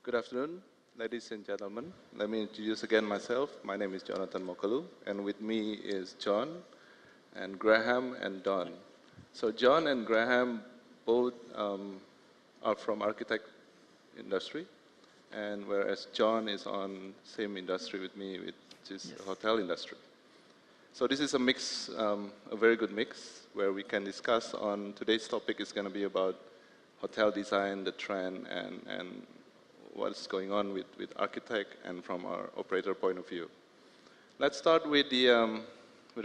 Good afternoon, ladies and gentlemen. Let me introduce again myself. My name is Jonathan Mokalu, and with me is John and Graham and Don. So John and Graham both are from architect industry, and whereas John is on same industry with me, which is the hotel industry. So this is a mix, a very good mix, where we can discuss on today's topic is going to be about hotel design, the trend, and what's going on with architect and from our operator point of view. Let's start with the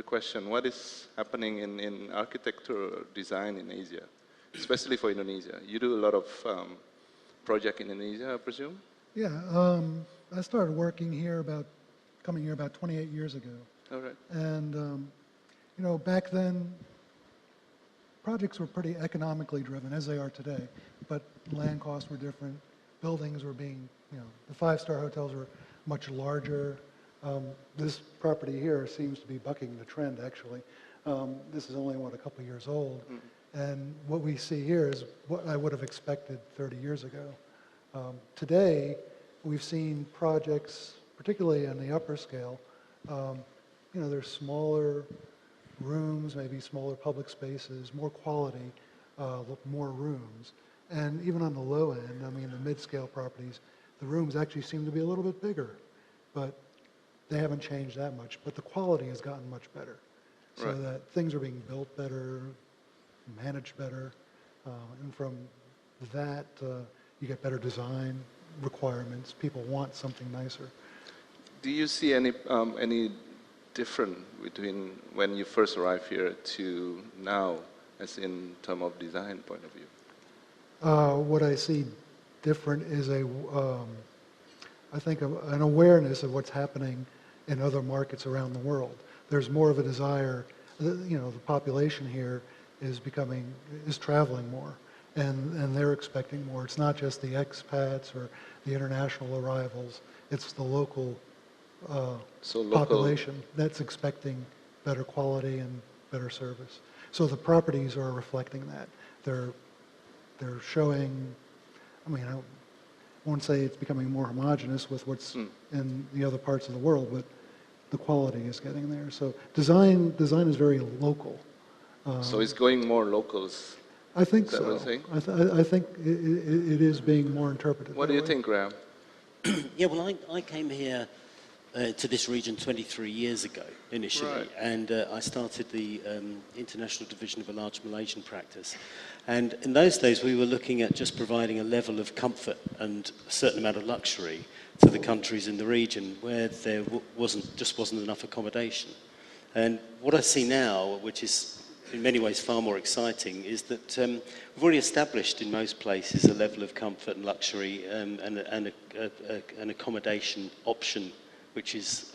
question, what is happening in architecture design in Asia, especially for Indonesia? You do a lot of project in Indonesia, I presume? Yeah, I started working here coming here about 28 years ago. All right. And, you know, back then, projects were pretty economically driven, as they are today, but land costs were different. Buildings were being, you know, the five-star hotels were much larger. This property here seems to be bucking the trend, actually. This is only, what, a couple years old. And what we see here is what I would have expected 30 years ago. Today, we've seen projects, particularly on the upper scale, you know, there's smaller rooms, maybe smaller public spaces, more quality, more rooms. And even on the low end, I mean, the mid-scale properties, the rooms actually seem to be a little bit bigger, but they haven't changed that much. But the quality has gotten much better, so that things are being built better, managed better, and from that, you get better design requirements. People want something nicer. Do you see any different between when you first arrived here to now, as in terms of design point of view? What I see different is I think an awareness of what's happening in other markets around the world. There's more of a desire, you know, the population here is traveling more, and they're expecting more. It's not just the expats or the international arrivals, it's the local population that's expecting better quality and better service. So the properties are reflecting that. They're showing, I mean, I won't say it's becoming more homogeneous with what's in the other parts of the world, but the quality is getting there. So design is very local. So it's going more locals? I think is that so. What you're saying? I think it is being more interpreted. What do you think, Graham? Yeah, well, I came here to this region 23 years ago initially, and I started the international division of a large Malaysian practice. And in those days, we were looking at just providing a level of comfort and a certain amount of luxury to the countries in the region where there just wasn't enough accommodation. And what I see now, which is in many ways far more exciting, is that we've already established in most places a level of comfort and luxury and an accommodation option which is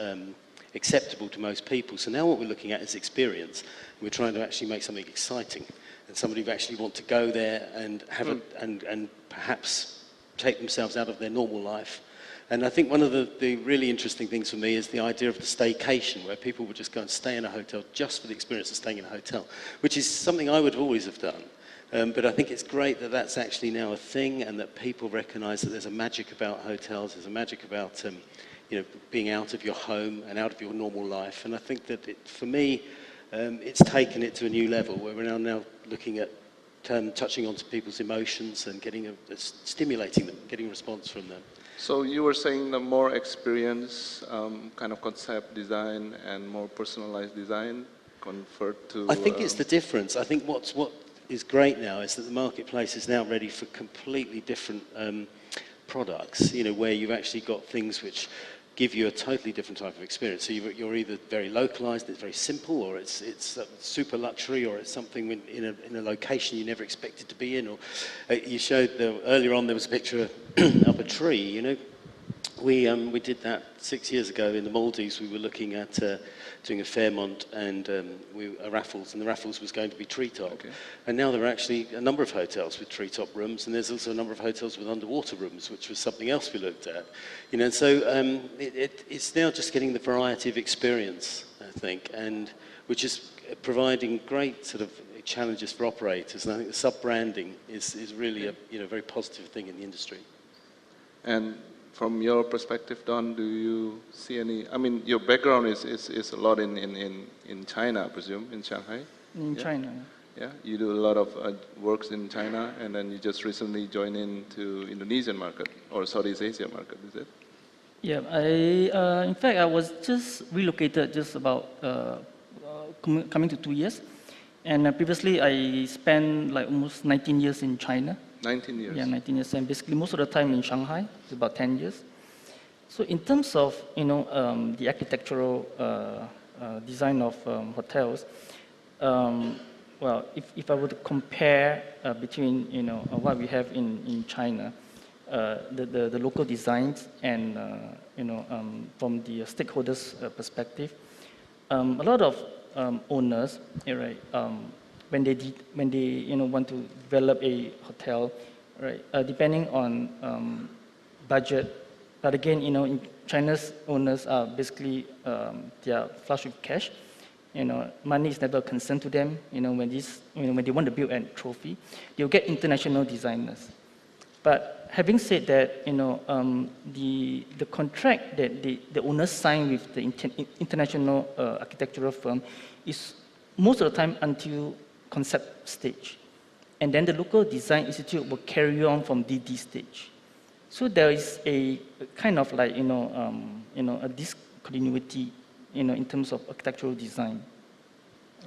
acceptable to most people. So now what we're looking at is experience. We're trying to actually make something exciting, and somebody who actually want to go there and have and perhaps take themselves out of their normal life. And I think one of the really interesting things for me is the idea of the staycation, where people would just go and stay in a hotel just for the experience of staying in a hotel, which is something I would always have done. But I think it's great that that's actually now a thing, and that people recognise that there's a magic about hotels, there's a magic about you know, being out of your home and out of your normal life. And I think that for me, it's taken it to a new level, where we're now looking at touching onto people's emotions and stimulating them, getting a response from them. So you were saying the more experience kind of concept design and more personalized design convert to... I think it's the difference. I think what is great now is that the marketplace is now ready for completely different products, you know, where you've actually got things which give you a totally different type of experience. So you're either very localized, it's very simple, or it's super luxury, or it's something in a location you never expected to be in. Or you showed earlier on there was a picture of a tree. You know, we did that 6 years ago in the Maldives. We were looking at doing a Fairmont and a Raffles, and the Raffles was going to be treetop. Okay. And now there are actually a number of hotels with treetop rooms, and there's also a number of hotels with underwater rooms, which was something else we looked at. You know, so it's now just getting the variety of experience, I think, and which is providing great sort of challenges for operators. And I think the sub-branding is really a very positive thing in the industry. And from your perspective, Don, do you see any, I mean, your background is a lot in China, I presume, in Shanghai? In Yeah? China. Yeah, you do a lot of works in China, and then you just recently joined into Indonesian market, or Southeast Asia market, is it? Yeah, in fact, I was just relocated just about coming to 2 years. And previously, I spent like almost 19 years in China. 19 years? Yeah, 19 years, and basically most of the time in Shanghai, it's about 10 years. So in terms of, the architectural design of hotels, well, if I were to compare between, what we have in China, the local designs and, from the stakeholders' perspective, a lot of owners, right, when they want to develop a hotel, right, depending on budget, but again, in China's owners are basically they are flush with cash. Money is never a concern to them. When they want to build a trophy, they'll get international designers. But having said that, the contract that the owners sign with the international architectural firm is most of the time until concept stage. And then the local design institute will carry on from DD stage. So there is a kind of like, a discontinuity, in terms of architectural design.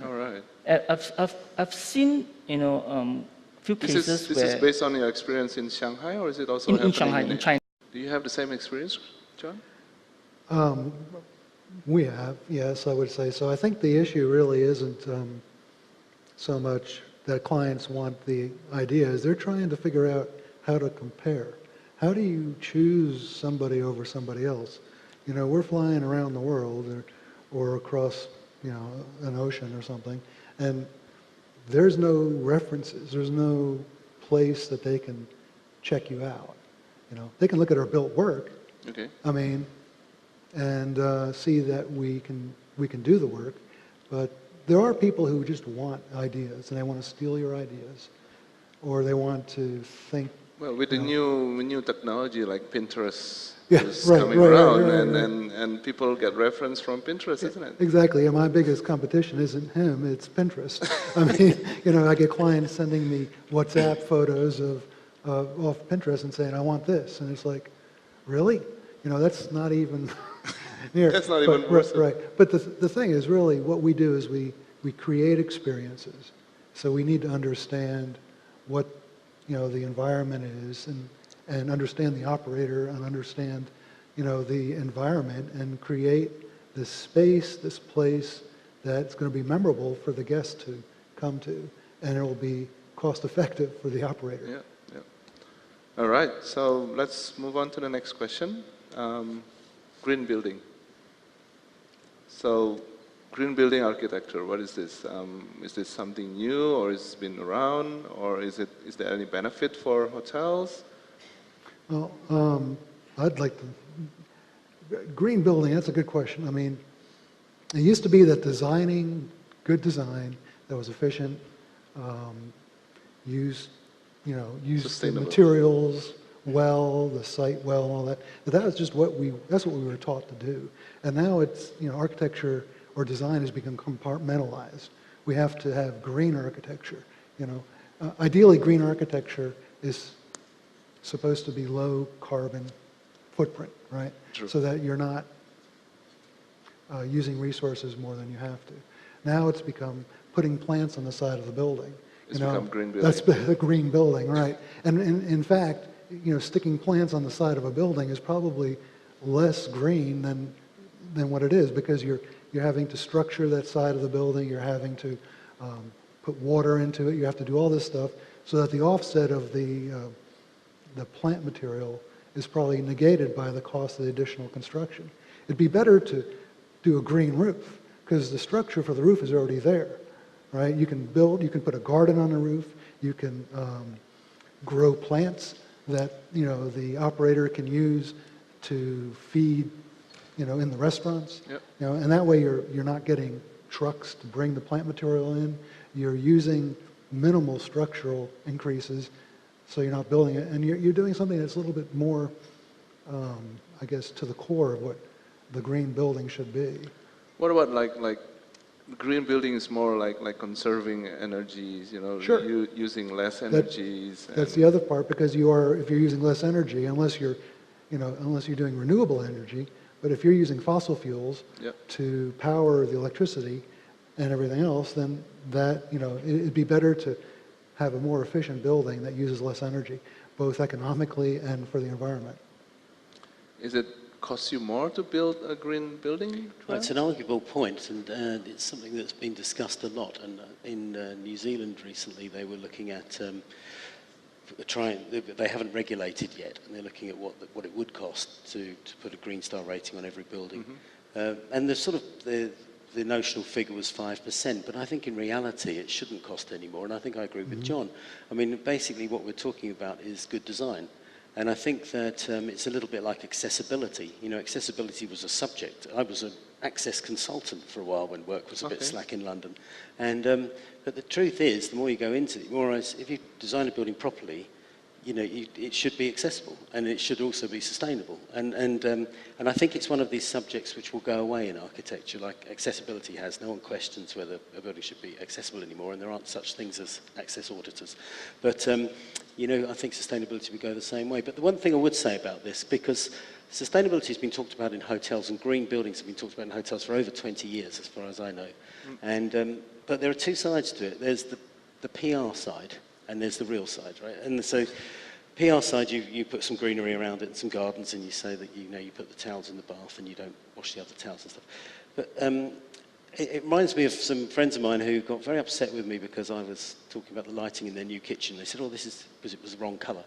All right. I've seen, few cases This where... is based on your experience in Shanghai, or is it also in happening Shanghai, in China. Do you have the same experience, John? We have, yes, I would say so. I think the issue really isn't so much that clients want the ideas. They're trying to figure out how to compare. How do you choose somebody over somebody else? We're flying around the world or across, an ocean or something, and there's no references. There's no place that they can check you out. They can look at our built work. Okay. I mean, and see that we can do the work, but there are people who just want ideas and they want to steal your ideas, or they want to think. Well, with the new technology like Pinterest Yeah, is right, coming right, around, right, right, and people get reference from Pinterest, isn't it? Exactly, and my biggest competition isn't him, it's Pinterest. I mean, I get clients sending me WhatsApp photos of off Pinterest and saying, I want this, and it's like, really? That's not even near. That's not even worth it. Right, but the thing is really what we do is we create experiences. So we need to understand what the environment is and understand the operator and understand the environment and create this space, this place that's going to be memorable for the guests to come to, and it will be cost effective for the operator. Yeah, yeah. All right, so let's move on to the next question. Green building. So, green building architecture, what is this? Is this something new, or has it been around, or is there any benefit for hotels? Well, I'd like to, green building, that's a good question. I mean, it used to be that designing good design that was efficient, used the materials well, the site well, and all that. But that was just that's what we were taught to do. And now it's, architecture or design has become compartmentalized. We have to have green architecture, Ideally, green architecture is supposed to be low carbon footprint, right? True. So that you're not using resources more than you have to. Now it's become putting plants on the side of the building. It's become green building. That's the green building, right? And in fact, sticking plants on the side of a building is probably less green than what it is, because you're having to structure that side of the building, you're having to put water into it, you have to do all this stuff so that the offset of the plant material is probably negated by the cost of the additional construction. It'd be better to do a green roof, because the structure for the roof is already there, right? You can put a garden on the roof, you can grow plants that the operator can use to feed in the restaurants. Yep. And that way you're not getting trucks to bring the plant material in. You're using minimal structural increases, so you're not building it, and you're doing something that's a little bit more I guess, to the core of what the green building should be. What about like green building is more like conserving energies, you know, Sure. using less energies. That's the other part, because if you're using less energy, unless you're doing renewable energy, but if you're using fossil fuels Yep. to power the electricity and everything else, then that, it'd be better to have a more efficient building that uses less energy, both economically and for the environment. Is it cost you more to build a green building? Well, it's an arguable point, and it's something that's been discussed a lot. And in New Zealand recently, they were looking at they haven't regulated yet, and they're looking at what it would cost to put a Green Star rating on every building. And the notional figure was 5%, but I think in reality it shouldn't cost any more, and I think I agree with John. I mean, basically what we're talking about is good design. And I think that it's a little bit like accessibility. You know, accessibility was a subject. I was an access consultant for a while when work was a bit slack in London. And but the truth is, the more you go into it, if you design a building properly, you know, it should be accessible, and it should also be sustainable. And I think it's one of these subjects which will go away in architecture, like accessibility has. No one questions whether a building should be accessible anymore, and there aren't such things as access auditors. But you know, I think sustainability would go the same way. But the one thing I would say about this, because sustainability has been talked about in hotels, and green buildings have been talked about in hotels for over 20 years, as far as I know. And but there are two sides to it. There's the PR side, and there's the real side, right? And so PR side, you put some greenery around it and some gardens, and you say that, you know, you put the towels in the bath and you don't wash the other towels and stuff. But it reminds me of some friends of mine who got very upset with me because I was talking about the lighting in their new kitchen. They said, oh, this is because it was the wrong colour.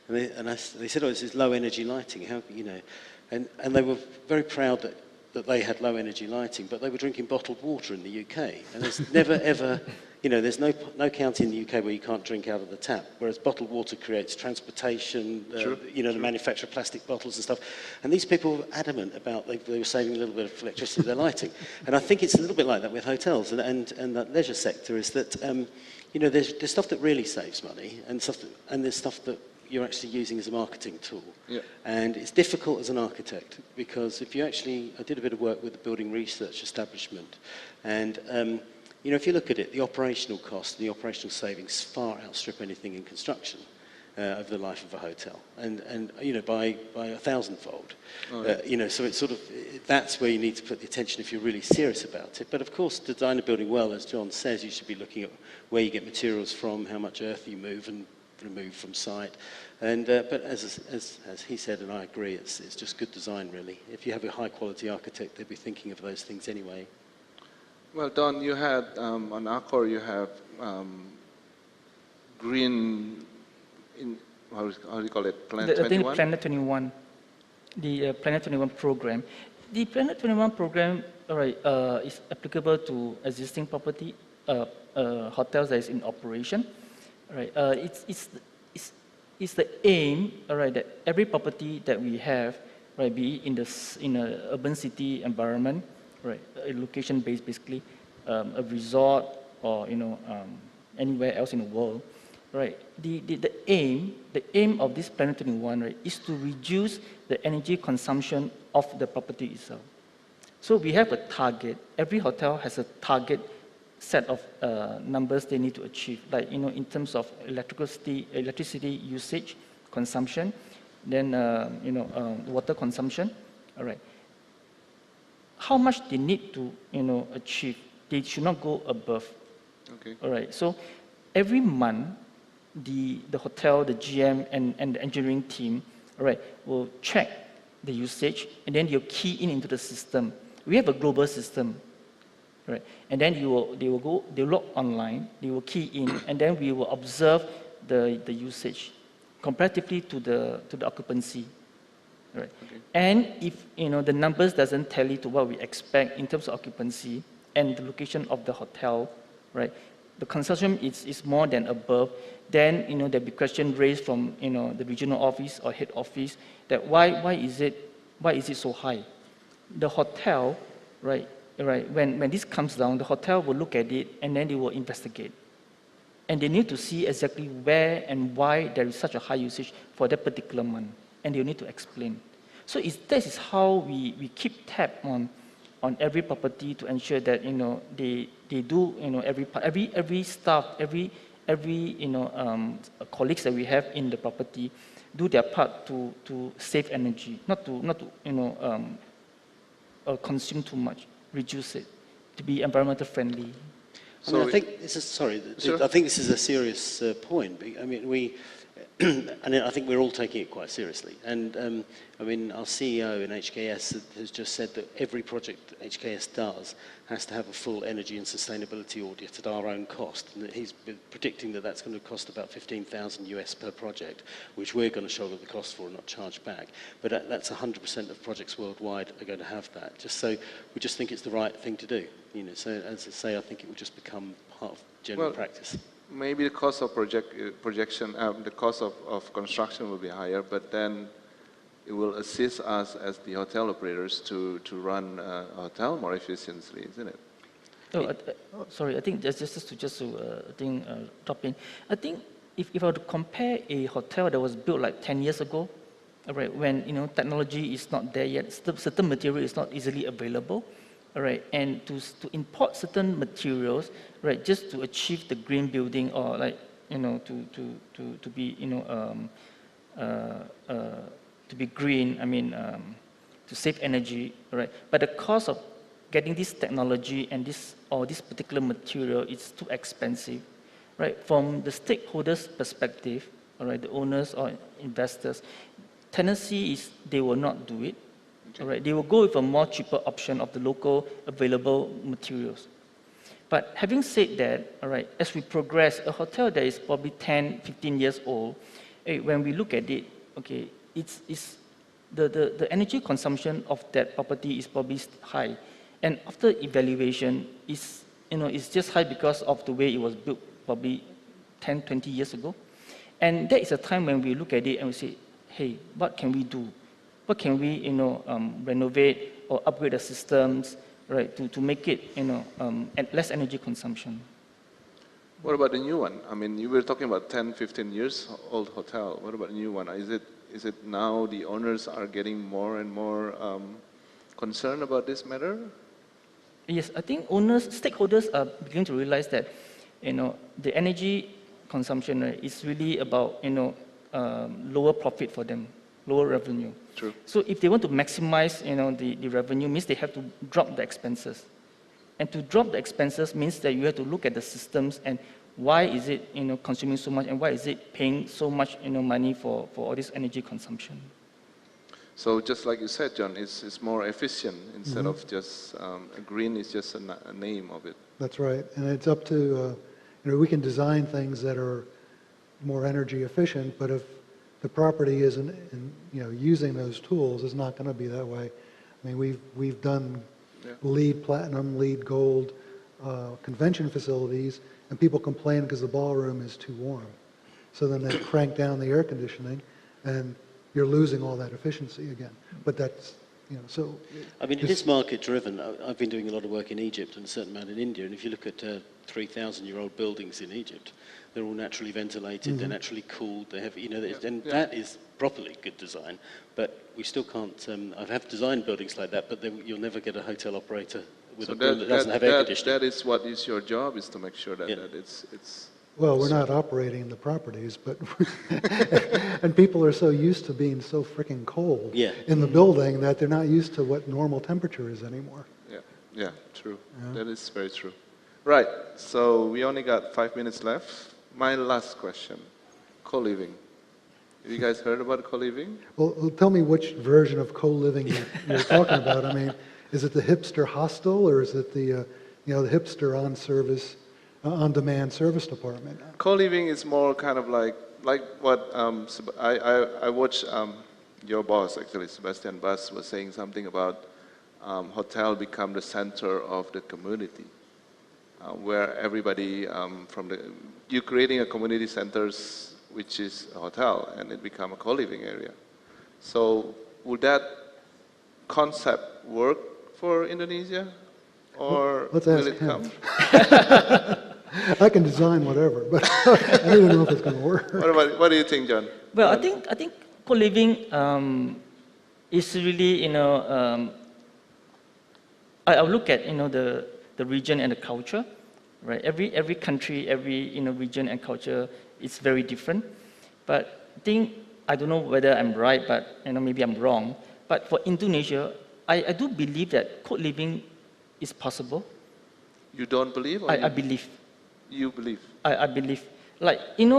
And they said, oh, this is low energy lighting. How, you know? And they were very proud that they had low energy lighting, but they were drinking bottled water in the UK. And there's never ever, you know, there's no county in the UK where you can't drink out of the tap, whereas bottled water creates transportation, you know, the manufacture of plastic bottles and stuff. And these people were adamant about they were saving a little bit of electricity with their lighting. And I think it's a little bit like that with hotels and that leisure sector, is that, you know, there's stuff that really saves money, and there's stuff that you're actually using as a marketing tool. Yeah. And it's difficult as an architect, because if you actually, I did a bit of work with the building research establishment, and you know, if you look at it, the operational cost and the operational savings far outstrip anything in construction over the life of a hotel, and you know, by 1,000-fold. You know, so it's sort of, that's where you need to put the attention if you're really serious about it. But of course, to design a building well, as John says, you should be looking at where you get materials from, how much earth you move and remove from site, and but as he said, and I agree, it's just good design, really. If you have a high quality architect, they'll be thinking of those things anyway. Well, Don, you had on Accor, you have green, how do you call it? Planet 21. Planet 21, the Planet 21 program. The Planet 21 program, is applicable to existing property hotels that is in operation. Right, it's the aim, that every property that we have, right, be in an urban city environment, right, a location based, basically, a resort, or anywhere else in the world, right. The aim of this Planet 21, right, is to reduce the energy consumption of the property itself. So we have a target. Every hotel has a target set of numbers they need to achieve, like, in terms of electricity usage, consumption, then water consumption. All right. How much they need to achieve? They should not go above. Okay. All right. So every month, the hotel, the GM, and the engineering team, all right, will check the usage, and then they'll key into the system. We have a global system. Right. And then they'll log online, they will key in, and then we will observe the usage comparatively to the occupancy. Right. Okay. And if the numbers doesn't tally to what we expect in terms of occupancy and the location of the hotel, right, the consumption is more than above, then there'll be question raised from the regional office or head office that why is it so high? The hotel, right, when this comes down, the hotel will look at it and then they will investigate. And they need to see exactly where and why there is such a high usage for that particular month. And they'll need to explain. So that is how we keep tab on every property to ensure that, you know, they do, you know, every staff, every you know, colleagues that we have in the property do their part to save energy, not to you know, consume too much, reduce it, to be environmental friendly. I mean, I think this is, sorry, Sure. I think this is a serious point. I mean, and I think we're all taking it quite seriously. And I mean, our CEO in HKS has just said that every project that HKS does has to have a full energy and sustainability audit at our own cost. And that he's predicting that that's going to cost about 15,000 US per project, which we're going to shoulder the cost for and not charge back. But that's 100% of projects worldwide are going to have that. Just so we just think it's the right thing to do. You know, so as I say, I think it will just become part of general practice. Maybe the cost of projection, the cost of construction will be higher, but then it will assist us as the hotel operators to run a hotel more efficiently, isn't it? Oh, sorry, I think just to drop in. I think if I were to compare a hotel that was built like 10 years ago, right, when, you know, technology is not there yet, certain material is not easily available, all right, and to import certain materials, right, just to achieve the green building, or like, you know, to be, you know, to be green, I mean, to save energy, right? But the cost of getting this technology and this particular material is too expensive, right? From the stakeholders' perspective, all right, the owners or investors, tendency is they will not do it. All right, they will go with a more cheaper option of the local available materials. But having said that, all right, as we progress, a hotel that is probably 10, 15 years old, when we look at it, okay, it's the energy consumption of that property is probably high. And after evaluation, it's just high because of the way it was built probably 10, 20 years ago. And that is a time when we look at it and we say, hey, what can we do? What can we, you know, renovate or upgrade the systems, right, to make it, you know, less energy consumption? What about the new one? I mean, you were talking about 10, 15 years old hotel. What about the new one? Is it now the owners are getting more and more concerned about this matter? Yes, I think stakeholders are beginning to realize that, you know, the energy consumption, right, is really about, you know, lower profit for them, lower revenue. True. So if they want to maximize, you know, the revenue, means they have to drop the expenses. And to drop the expenses means that you have to look at the systems and why is it, you know, consuming so much and why is it paying so much, you know, money for all this energy consumption. So just like you said, John, it's more efficient instead of just green is just a name of it. That's right. And it's up to, you know, we can design things that are more energy efficient, but if the property isn't, you know, using those tools, it's not going to be that way. I mean, we've done LEED Platinum, LEED Gold convention facilities, and people complain because the ballroom is too warm. So then they crank down the air conditioning, and you're losing all that efficiency again. But that's, you know, so... I mean, it is market-driven. I've been doing a lot of work in Egypt and a certain amount in India, and if you look at 3,000-year-old buildings in Egypt, they're all naturally ventilated, they're naturally cooled, they have, you know, and that is properly good design, but we still can't, I have designed buildings like that, but you'll never get a hotel operator with a building that doesn't have air conditioning. That is what is your job, is to make sure that, that it's... Well, we're not operating the properties, but... and people are so used to being so freaking cold in the building that they're not used to what normal temperature is anymore. Yeah, true. Yeah. That is very true. Right, so we only got 5 minutes left. My last question, co-living. Have you guys heard about co-living? Well, tell me which version of co-living you're talking about. I mean, is it the hipster hostel, or is it the, you know, the hipster on-demand service department? Co-living is more kind of like what I watched your boss, actually, Sebastian Bass, was saying something about hotel become the center of the community. Where everybody you're creating a community centers, which is a hotel, and it become a co-living area. So would that concept work for Indonesia, or will it come? I can design whatever, but I don't even know if it's going to work. What do you think, John? Well, I think co-living it's really, I look at, the region and the culture, right? Every country, every, region and culture is very different. But I don't know whether I'm right, but, maybe I'm wrong. But for Indonesia, I do believe that co-living is possible. You don't believe? Or I believe. You believe? I believe. Like, in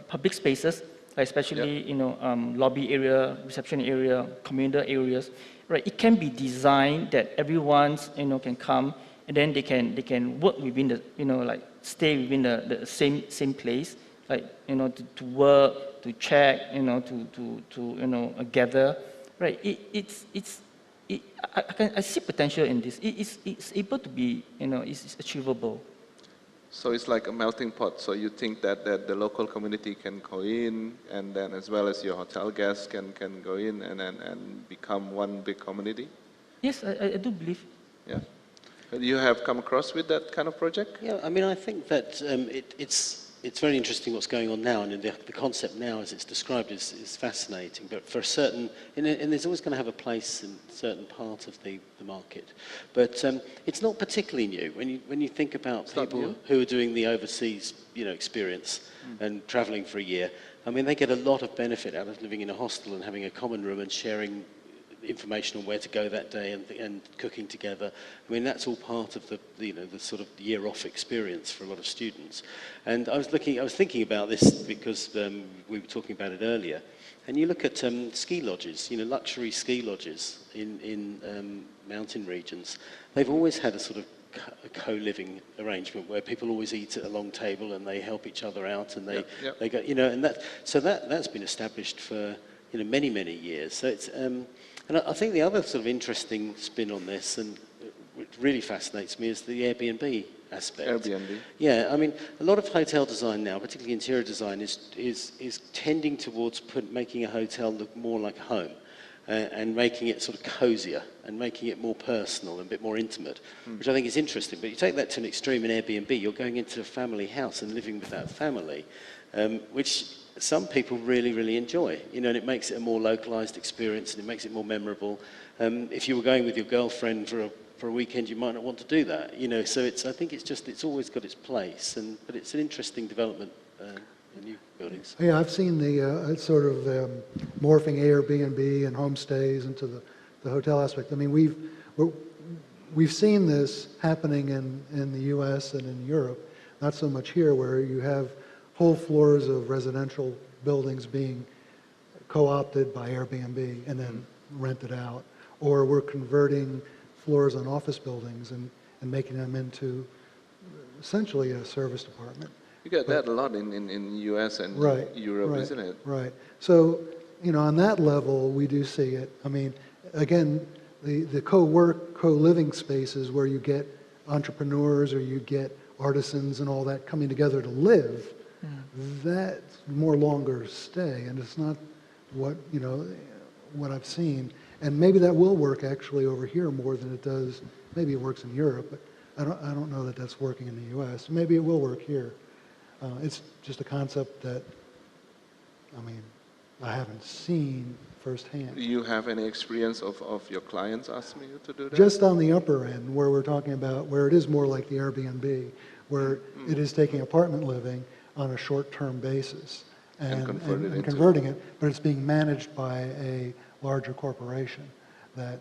public spaces, especially, lobby area, reception area, communal areas, right? It can be designed that everyone, can come, and then they can work within the, like stay within the same place, like, to work, to check, to gather, right? I see potential in this. It's able to be, it's achievable. So it's like a melting pot. So you think that the local community can go in, and then as well as your hotel guests can go in and become one big community? Yes, I do believe. Yeah. You have come across with that kind of project? Yeah, I mean, I think that it's very interesting what's going on now, and the concept now, as it's described, is fascinating. But for a certain, and there's always going to have a place in a certain part of the market. But it's not particularly new when you think about people who are doing the overseas, experience and travelling for a year. I mean, they get a lot of benefit out of living in a hostel and having a common room and sharing information on where to go that day and cooking together. I mean, that's all part of the sort of year off experience for a lot of students. And I was thinking about this because we were talking about it earlier. And you look at ski lodges, luxury ski lodges in mountain regions. They've always had a sort of a co-living arrangement where people always eat at a long table and they help each other out and they go, and that's been established for many years. So it's and I think the other sort of interesting spin on this, and which really fascinates me, is the Airbnb aspect. Airbnb. Yeah, I mean, a lot of hotel design now, particularly interior design, is tending towards making a hotel look more like a home, and making it sort of cozier and making it more personal and a bit more intimate, which I think is interesting. But you take that to an extreme in Airbnb, you're going into a family house and living with that family, which some people really enjoy, and it makes it a more localized experience and it makes it more memorable. If you were going with your girlfriend for a weekend, you might not want to do that, so I think it's always got its place, but it's an interesting development in new buildings. Yeah, I've seen the sort of morphing Airbnb and homestays into the hotel aspect. I mean, we've seen this happening in the US and in Europe, not so much here, where you have whole floors of residential buildings being co-opted by Airbnb and then rented out. Or we're converting floors on office buildings and making them into essentially a service department. You get that a lot in US and Europe, isn't it? Right. So, on that level, we do see it. I mean, again, the co-living spaces where you get entrepreneurs or you get artisans and all that coming together to live, that's more longer stay, and it's not what I've seen. And maybe that will work actually over here more than it does. Maybe it works in Europe, but I don't know that that's working in the U.S. Maybe it will work here. It's just a concept that, I haven't seen firsthand. Do you have any experience of your clients asking you to do that? Just on the upper end, where we're talking about, where it is more like the Airbnb, where it is taking apartment living on a short-term basis and converting it, but it's being managed by a larger corporation that,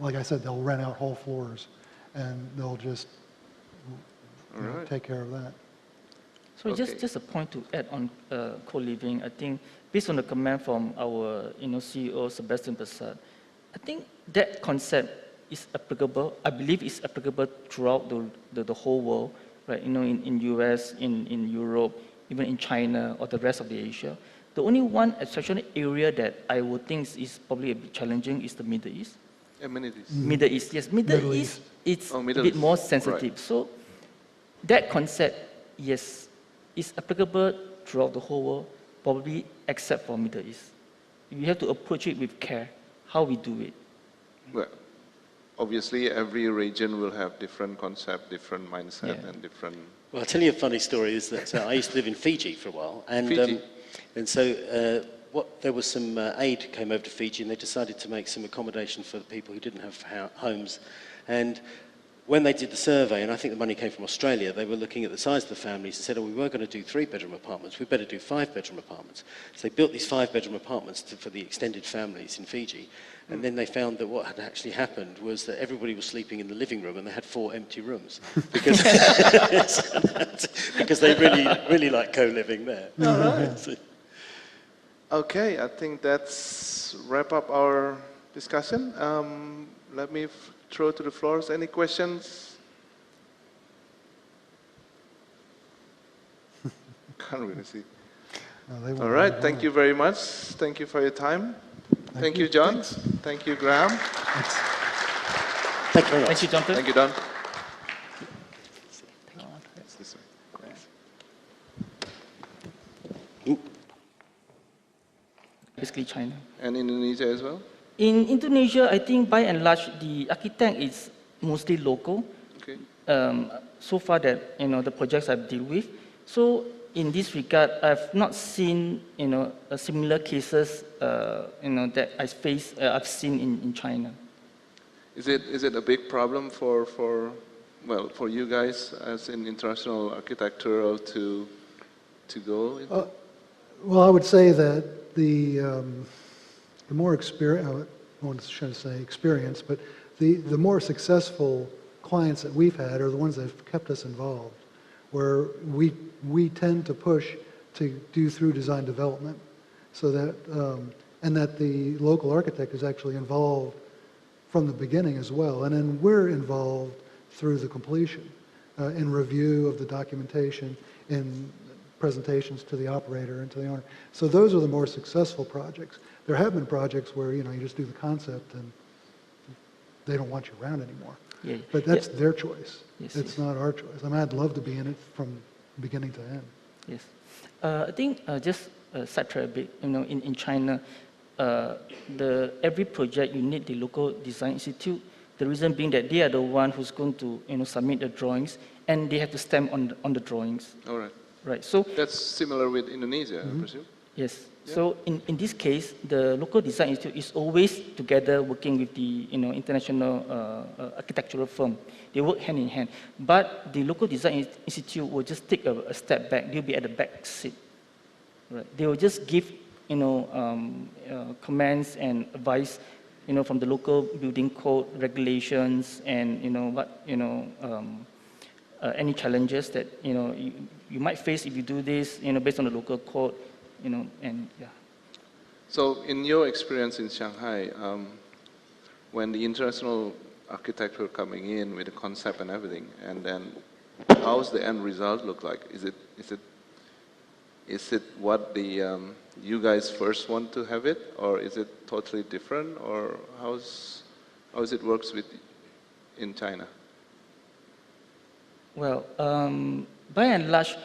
like I said, they'll rent out whole floors and they'll just take care of that. So just a point to add on co-living. I think based on the comment from our CEO Sebastian Persad, I think that concept is applicable. I believe it's applicable throughout the whole world, right? In US, in Europe, even in China or the rest of the Asia. The only one exceptional area that I would think is probably a bit challenging is the Middle East. Amenities. Middle East, yes. Middle East, it's a bit more sensitive. Right. So that concept, yes, is applicable throughout the whole world, probably except for Middle East. You have to approach it with care, how we do it. Well, obviously every region will have different concept, different mindset, and different... Well, I'll tell you a funny story, is that I used to live in Fiji for a while, and so there was some aid came over to Fiji, and they decided to make some accommodation for the people who didn't have homes. And when they did the survey, and I think the money came from Australia, they were looking at the size of the families and said, oh, we were going to do 3-bedroom apartments, we better do 5-bedroom apartments. So they built these 5-bedroom apartments for the extended families in Fiji, and then they found that what had actually happened was that everybody was sleeping in the living room and they had 4 empty rooms because, because they really like co-living there. All right. Okay, I think that's wrap up our discussion. Let me throw to the floors. Any questions? Can't really see. No, all right, thank you very much. Thank you for your time. Thank you, John. Thanks. Thank you, Graham. Thank you very much. Thank you, Jonathan. Thank you, Don. It's this way. Thanks. Basically China. And Indonesia as well? In Indonesia, I think by and large, the architect is mostly local. Okay. So far that, the projects I've dealt with. So in this regard, I've not seen, similar cases, that I've seen in China. Is it a big problem for you guys as in international architectural to go into? Well, I would say that the more experience, I want to say experience, but the more successful clients that we've had are the ones that have kept us involved, where we tend to push to do through design development, so that and that the local architect is actually involved from the beginning as well, and then we're involved through the completion, in review of the documentation, in presentations to the operator and to the owner. So those are the more successful projects. There have been projects where you just do the concept and they don't want you around anymore. Yeah. But that's their choice. Yes, It's not our choice. I mean, I'd love to be in it from beginning to end. Yes. I think just sidetrack a bit, in China, every project you need the local design institute. The reason being that they are the one who's going to submit the drawings, and they have to stamp on the drawings. All right. Right. So That's similar with Indonesia, I presume? yes. Yeah. So in this case, the local design institute is always together working with the international architectural firm. They work hand in hand. But the local design institute will just take a step back. They'll be at the back seat. Right. They will just give comments and advice from the local building code regulations and any challenges that you might face if you do this based on the local code. And yeah. So in your experience in Shanghai, when the international architects were coming in with the concept and everything, and then how's the end result look like? Is it what the you guys first want to have it, or is it totally different, or how's it works in China? Well, by and large,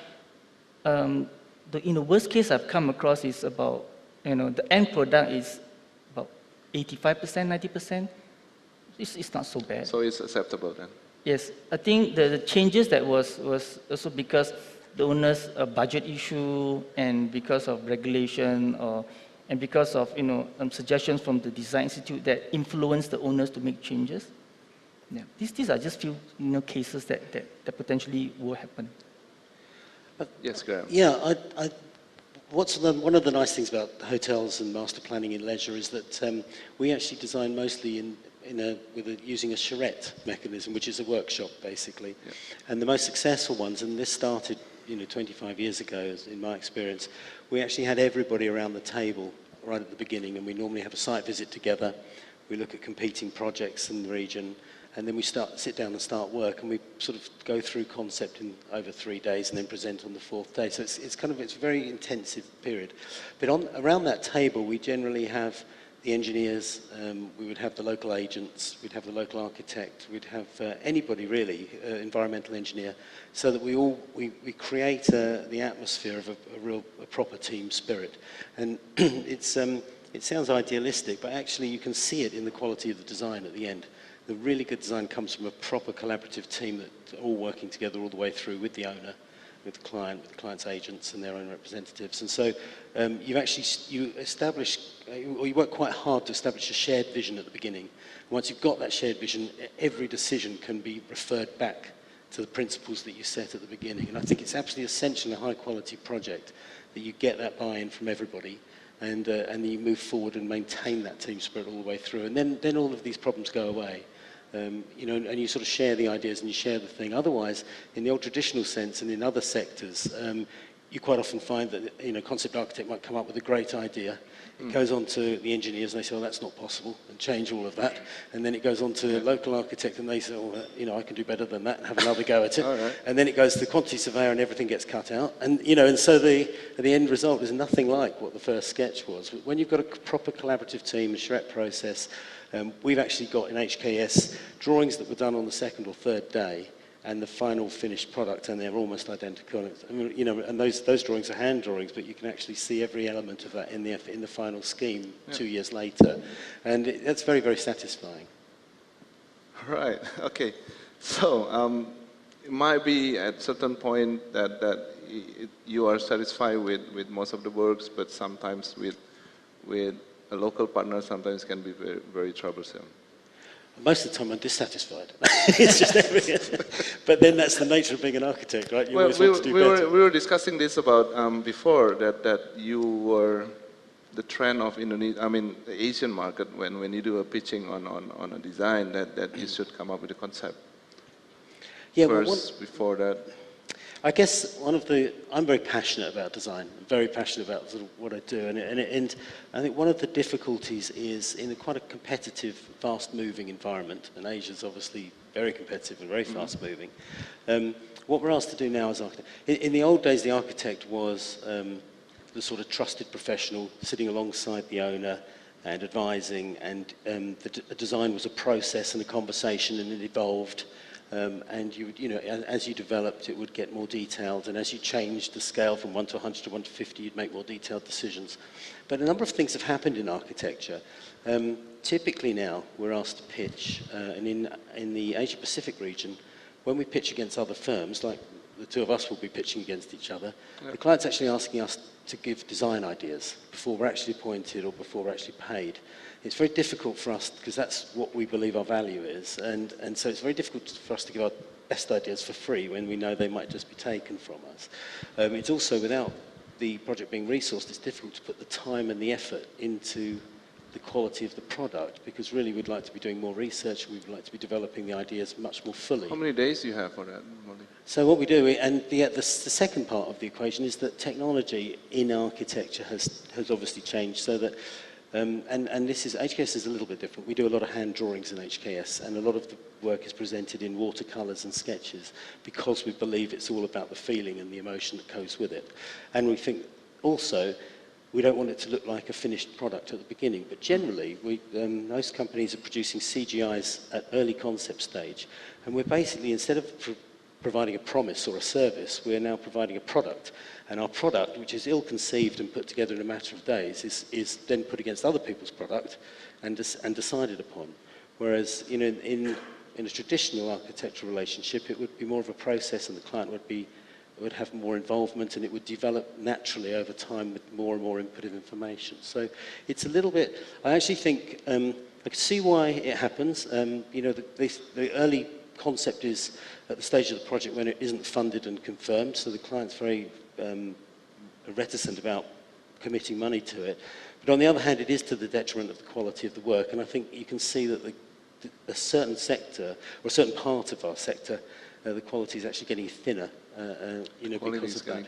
in the worst case I've come across is about, the end product is about 85%, 90%. It's not so bad. So it's acceptable then? Yes, I think the changes that was also because the owner's budget issue and because of regulation and because of, suggestions from the design institute that influence the owners to make changes. Yeah. These are just few, cases that potentially will happen. Yes, Graham. Yeah, one of the nice things about hotels and master planning in leisure is that we actually design mostly using a charrette mechanism, which is a workshop basically. Yeah. And the most successful ones, and this started 25 years ago, in my experience, we actually had everybody around the table right at the beginning, and we normally have a site visit together. We look at competing projects in the region, and then we sit down and start work, and we sort of go through concept in over 3 days and then present on the 4th day. So it's a very intensive period. But around that table, we generally have the engineers, we would have the local agents, we'd have the local architect, we'd have anybody really, environmental engineer, so that we create the atmosphere of a proper team spirit. And it sounds idealistic, but actually you can see it in the quality of the design at the end. The really good design comes from a proper collaborative team that are all working together all the way through with the owner. with the client's agents and their own representatives. And so you establish, or you work quite hard to establish a shared vision at the beginning. Once you've got that shared vision, every decision can be referred back to the principles that you set at the beginning. And I think it's absolutely essential in a high-quality project that you get that buy-in from everybody, and you move forward and maintain that team spirit all the way through. And then all of these problems go away. You know, and you sort of share the ideas and you share the thing. Otherwise, in the old traditional sense and in other sectors, you quite often find that, you know, concept architect might come up with a great idea. It goes on to the engineers and they say, well, that's not possible, and change all of that. And then it goes on to the local architect and they say, oh, you know, I can do better than that, and have another go at it. Right. And then it goes to the quantity surveyor and everything gets cut out. And, you know, and so the end result is nothing like what the first sketch was. When you've got a proper collaborative team, a charrette process, we've actually got in HKS drawings that were done on the second or third day, and the final finished product, and they're almost identical. I mean, you know, and those drawings are hand drawings, but you can actually see every element of that in the final scheme 2 years later, and that's very, very satisfying. Right. Okay. So it might be at certain point that you are satisfied with most of the works, but sometimes with a local partner, sometimes can be very, very troublesome. Most of the time I'm dissatisfied. It's just but then that's the nature of being an architect, right? You always want to do better. We were discussing this about before, that you were the trend of Indonesia, I mean the Asian market, when you do a pitching on a design, that you should come up with a concept. Yeah, first, before that. I guess I'm very passionate about design. I'm very passionate about sort of what I do, and I think one of the difficulties is in quite a competitive, fast-moving environment, and Asia's obviously very competitive and very fast-moving. What we're asked to do now as architects, in the old days, the architect was the sort of trusted professional sitting alongside the owner and advising, and the design was a process and a conversation, and it evolved. And you know, as you developed, it would get more detailed, and as you changed the scale from 1 to 100 to 1 to 50, you'd make more detailed decisions. But a number of things have happened in architecture. Typically now, we're asked to pitch, and in the Asia-Pacific region, when we pitch against other firms, like the two of us will be pitching against each other, the client's actually asking us to give design ideas before we're actually appointed or before we're actually paid. It's very difficult for us, because that's what we believe our value is, and so it's very difficult for us to give our best ideas for free when we know they might just be taken from us. It's also, without the project being resourced, it's difficult to put the time and the effort into the quality of the product, because really we'd like to be doing more research, we'd like to be developing the ideas much more fully. How many days do you have for that, Molly? So what we do, and the second part of the equation is that technology in architecture has obviously changed, so that and this is, HKS is a little bit different. We do a lot of hand drawings in HKS, and a lot of the work is presented in watercolours and sketches, because we believe it's all about the feeling and the emotion that goes with it. And we think also, we don't want it to look like a finished product at the beginning, but generally, most companies are producing CGIs at early concept stage, and we're basically, instead of providing a promise or a service, we're now providing a product. And our product, which is ill-conceived and put together in a matter of days, is then put against other people's product and decided upon. Whereas, you know, in a traditional architectural relationship, it would be more of a process, and the client would have more involvement, and it would develop naturally over time with more and more input of information. So it's a little bit, I actually think, I can see why it happens. You know, the early concept is at the stage of the project when it isn't funded and confirmed, so the client's very reticent about committing money to it. But on the other hand, it is to the detriment of the quality of the work, and I think you can see that a certain sector, or a certain part of our sector, the quality is actually getting thinner, you know, because of that.